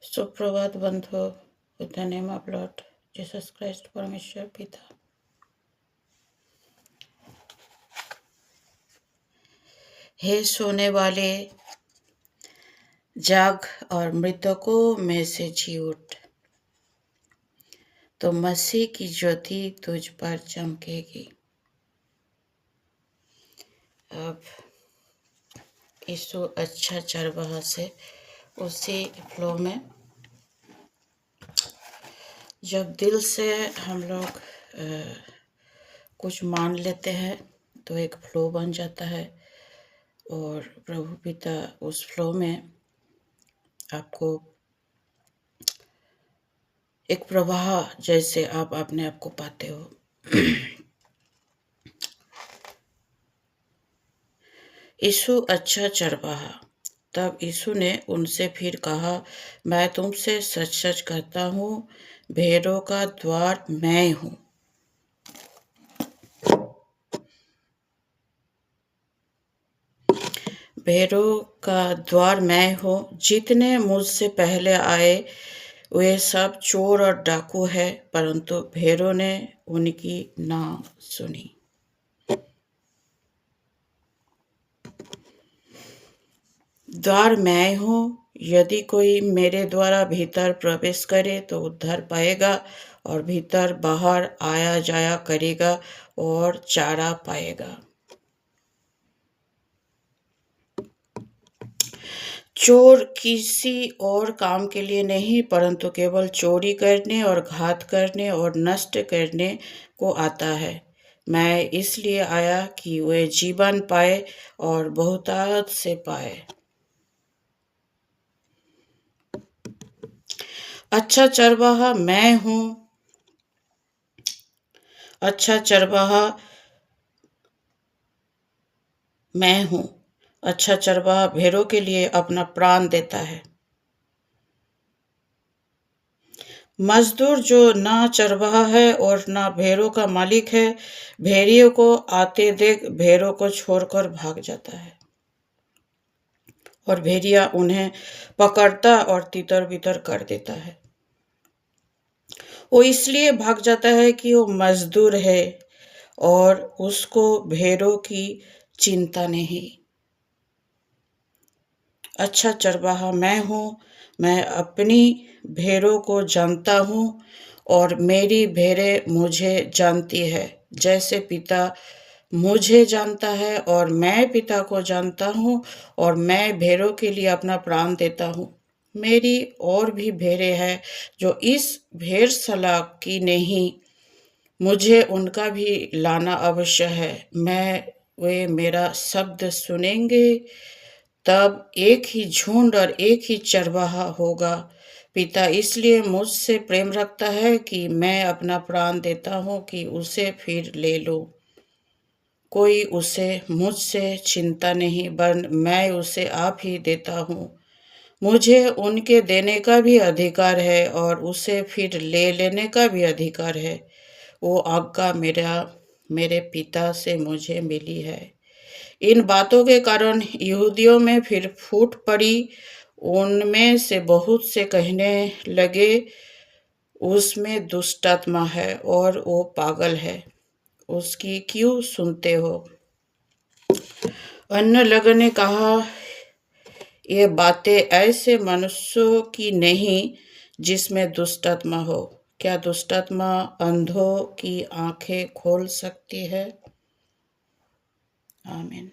सुप्रभात बंधु, with the name of Lord Jesus Christ, परमेश्वर पिता। हे सोने वाले, जाग और मृतकों में से जी उठ, तो मसीह की ज्योति तुझ पर चमकेगी। अब यीशु अच्छा चरवाहा से उसी फ्लो में, जब दिल से हम लोग कुछ मान लेते हैं तो एक फ्लो बन जाता है, और प्रभु पिता उस फ्लो में आपको एक प्रवाह जैसे आप अपने आप को पाते हो। यीशु अच्छा चरवाहा। तब यीशु ने उनसे फिर कहा, मैं तुमसे सच सच कहता हूँ, भेड़ों का द्वार मैं हूँ। भेड़ों का द्वार मैं हूँ। जितने मुझसे पहले आए वे सब चोर और डाकू है, परंतु भेड़ों ने उनकी ना सुनी। द्वार मैं हूँ। यदि कोई मेरे द्वारा भीतर प्रवेश करे तो उद्धार पाएगा, और भीतर बाहर आया जाया करेगा और चारा पाएगा। चोर किसी और काम के लिए नहीं, परंतु केवल चोरी करने और घात करने और नष्ट करने को आता है। मैं इसलिए आया कि वे जीवन पाए और बहुतायत से पाए। अच्छा चरवाहा मैं हूँ। अच्छा चरवाहा मैं हूँ। अच्छा चरवाहा भेड़ों के लिए अपना प्राण देता है। मजदूर जो ना चरवाहा है और ना भेड़ों का मालिक है, भेड़ियों को आते देख भेड़ों को छोड़कर भाग जाता है, और भेड़िया उन्हें पकड़ता और तितर बितर कर देता है। वो इसलिए भाग जाता है कि वो मजदूर है और उसको भेड़ों की चिंता नहीं। अच्छा चरवाहा मैं हूँ। मैं अपनी भेड़ों को जानता हूँ और मेरी भेड़ें मुझे जानती है, जैसे पिता मुझे जानता है और मैं पिता को जानता हूँ, और मैं भेड़ों के लिए अपना प्राण देता हूँ। मेरी और भी भेड़ें हैं जो इस भेड़शाला की नहीं, मुझे उनका भी लाना अवश्य है। वे मेरा शब्द सुनेंगे, तब एक ही झुंड और एक ही चरवाहा होगा। पिता इसलिए मुझसे प्रेम रखता है कि मैं अपना प्राण देता हूँ कि उसे फिर ले लूं। कोई उसे मुझसे चिंता नहीं, वरन मैं उसे आप ही देता हूँ। मुझे उनके देने का भी अधिकार है और उसे फिर ले लेने का भी अधिकार है। वो आज्ञा मेरे पिता से मुझे मिली है। इन बातों के कारण यहूदियों में फिर फूट पड़ी। उनमें से बहुत से कहने लगे, उसमें दुष्टात्मा है और वो पागल है, उसकी क्यों सुनते हो? अन्य लोगों ने कहा, ये बातें ऐसे मनुष्यों की नहीं जिसमें दुष्टात्मा हो। क्या दुष्टात्मा अंधों की आंखें खोल सकती है? आमीन।